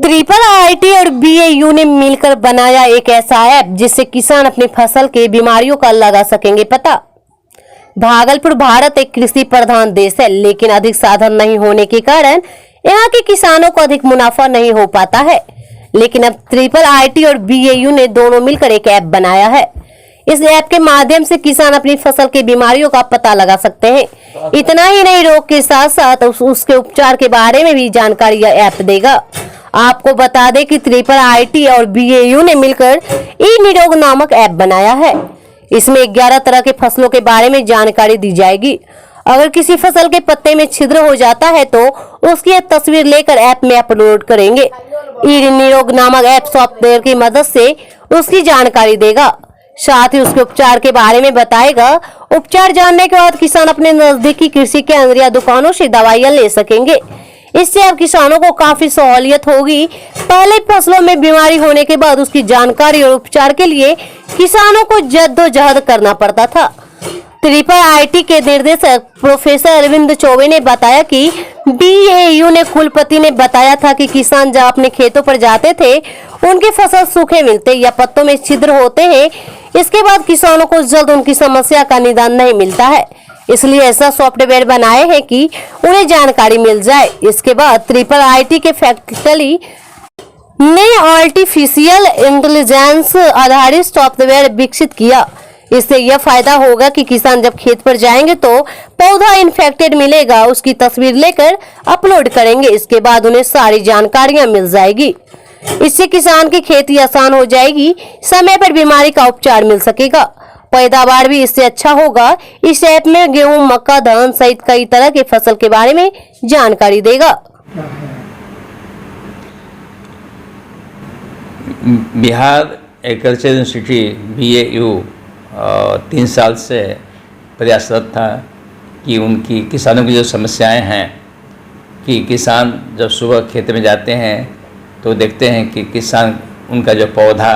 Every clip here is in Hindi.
IIIT और BAU ने मिलकर बनाया एक ऐसा ऐप जिससे किसान अपनी फसल के बीमारियों का लगा सकेंगे पता। भागलपुर भारत एक कृषि प्रधान देश है, लेकिन अधिक साधन नहीं होने के कारण यहाँ के किसानों को अधिक मुनाफा नहीं हो पाता है। लेकिन अब IIIT और BAU ने दोनों मिलकर एक ऐप बनाया है। इस ऐप के माध्यम से किसान अपनी फसल की बीमारियों का पता लगा सकते हैं। इतना ही नहीं, रोग के साथ साथ उसके उपचार के बारे में भी जानकारी यह ऐप देगा। आपको बता दें कि IIIT और BAU ने मिलकर ई निरोग नामक ऐप बनाया है। इसमें 11 तरह के फसलों के बारे में जानकारी दी जाएगी। अगर किसी फसल के पत्ते में छिद्र हो जाता है तो उसकी एक तस्वीर लेकर ऐप में अपलोड करेंगे। ई निरोग नामक ऐप सॉफ्टवेयर की मदद से उसकी जानकारी देगा, साथ ही उसके उपचार के बारे में बताएगा। उपचार जानने के बाद किसान अपने नजदीकी कृषि केंद्र या दुकानों से दवाइयां ले सकेंगे। इससे अब किसानों को काफी सहूलियत होगी। पहले फसलों में बीमारी होने के बाद उसकी जानकारी और उपचार के लिए किसानों को जद्दोजहद करना पड़ता था। IIIT के निर्देशक प्रोफेसर अरविंद चौबे ने बताया कि BAU ने कुलपति ने बताया था कि किसान जब अपने खेतों पर जाते थे, उनकी फसल सूखे मिलते या पत्तों में छिद्र होते हैं। इसके बाद किसानों को जल्द उनकी समस्या का निदान नहीं मिलता है, इसलिए ऐसा सॉफ्टवेयर बनाए हैं कि उन्हें जानकारी मिल जाए। इसके बाद IIIT के फैकल्टी ने आर्टिफिशियल इंटेलिजेंस आधारित सॉफ्टवेयर विकसित किया। इससे यह फायदा होगा कि किसान जब खेत पर जाएंगे तो पौधा इन्फेक्टेड मिलेगा, उसकी तस्वीर लेकर अपलोड करेंगे। इसके बाद उन्हें सारी जानकारियां मिल जाएगी। इससे किसान की खेती आसान हो जाएगी, समय पर बीमारी का उपचार मिल सकेगा, पैदावार भी इससे अच्छा होगा। इस ऐप में गेहूं, मक्का, धान सहित कई तरह के फसल के बारे में जानकारी देगा। बिहार एग्रीकल्चर यूनिवर्सिटी BAU 3 साल से प्रयासरत था कि उनकी किसानों की जो समस्याएं हैं कि किसान जब सुबह खेत में जाते हैं तो देखते हैं कि किसान उनका जो पौधा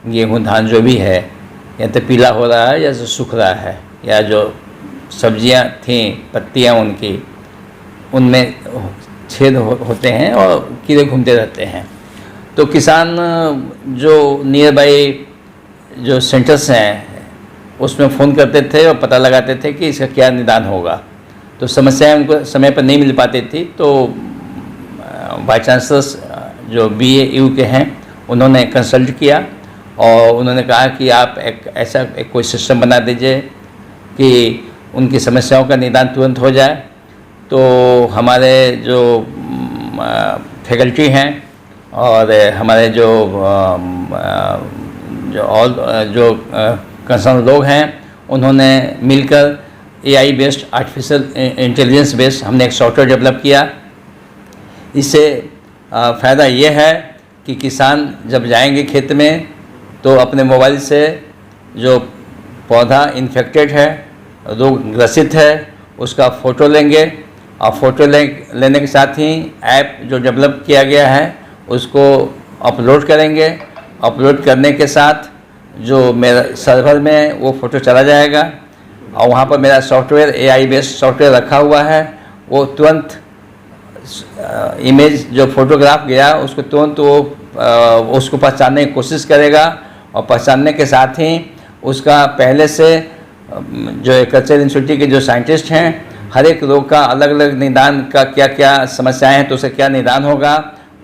गेहूं, धान जो भी है या तो पीला हो रहा है या जो सूख रहा है, या जो सब्जियां थीं पत्तियां उनकी उनमें छेद होते हैं और कीड़े घूमते रहते हैं। तो किसान जो नियर बाई जो सेंटर्स हैं उसमें फ़ोन करते थे और पता लगाते थे कि इसका क्या निदान होगा। तो समस्याएं उनको समय पर नहीं मिल पाती थी। तो वाइस चांसलर्स जो BAU के हैं उन्होंने कंसल्ट किया और उन्होंने कहा कि आप एक कोई सिस्टम बना दीजिए कि उनकी समस्याओं का निदान तुरंत हो जाए। तो हमारे जो फैकल्टी हैं और हमारे जो कंसर्न लोग हैं उन्होंने मिलकर AI based artificial intelligence based हमने एक सॉफ्टवेयर डेवलप किया। इससे फ़ायदा ये है कि किसान जब जाएंगे खेत में तो अपने मोबाइल से जो पौधा इन्फेक्टेड है, रोग ग्रसित है, उसका फ़ोटो लेंगे और फ़ोटो लेने के साथ ही ऐप जो डेवलप किया गया है उसको अपलोड करेंगे। अपलोड करने के साथ जो मेरा सर्वर में वो फ़ोटो चला जाएगा और वहाँ पर मेरा सॉफ्टवेयर AI बेस्ड सॉफ्टवेयर रखा हुआ है। वो तुरंत इमेज जो फोटोग्राफ गया उसको तुरंत वो उसको पहचानने की कोशिश करेगा और पहचानने के साथ ही उसका पहले से जो एग्रीकल्चर इंस्टीट्यूट के जो साइंटिस्ट हैं हर एक रोग का अलग अलग निदान का क्या क्या समस्याएं हैं तो उसका क्या निदान होगा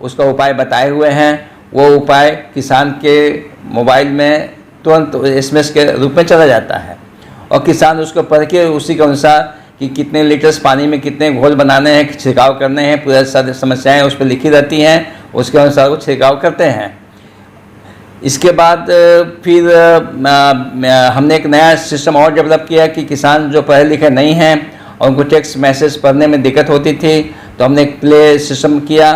उसका उपाय बताए हुए हैं। वो उपाय किसान के मोबाइल में तुरंत SMS के रूप में चला जाता है और किसान उसको पढ़ के उसी के अनुसार कि कितने लीटर्स पानी में कितने घोल बनाने हैं, छिड़काव करने हैं, पूरी सारी समस्याएं उस पर लिखी रहती हैं, उसके अनुसार वो छिड़काव करते हैं। इसके बाद फिर हमने एक नया सिस्टम और डेवलप किया कि किसान जो पढ़े लिखे नहीं हैं और उनको टेक्स्ट मैसेज पढ़ने में दिक्कत होती थी, तो हमने एक प्ले सिस्टम किया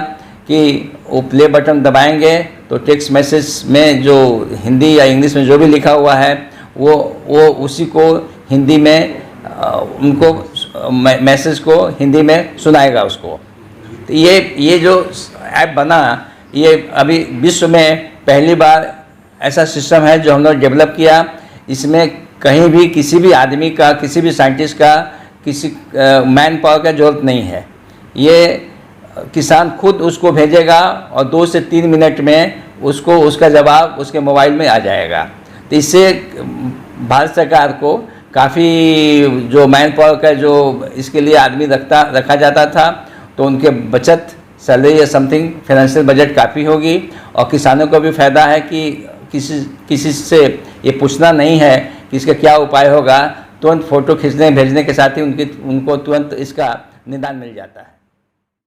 कि वो प्ले बटन दबाएंगे तो टेक्स्ट मैसेज में जो हिंदी या इंग्लिश में जो भी लिखा हुआ है वो उसी को हिंदी में उनको मैसेज को हिंदी में सुनाएगा उसको। तो ये जो ऐप बना ये अभी विश्व में पहली बार ऐसा सिस्टम है जो हम लोग डेवलप किया। इसमें कहीं भी किसी भी आदमी का, किसी भी साइंटिस्ट का, किसी मैन पावर का ज़रूरत नहीं है। ये किसान खुद उसको भेजेगा और 2 से 3 मिनट में उसको उसका जवाब उसके मोबाइल में आ जाएगा। तो इससे भारत सरकार को काफ़ी जो मैन पावर का जो इसके लिए आदमी रखा जाता था, तो उनके बचत सैलरी या समथिंग फाइनेंशियल बजट काफ़ी होगी। और किसानों को भी फ़ायदा है कि किसी से ये पूछना नहीं है कि इसका क्या उपाय होगा, तुरंत फ़ोटो खींचने भेजने के साथ ही उनको तुरंत इसका निदान मिल जाता है।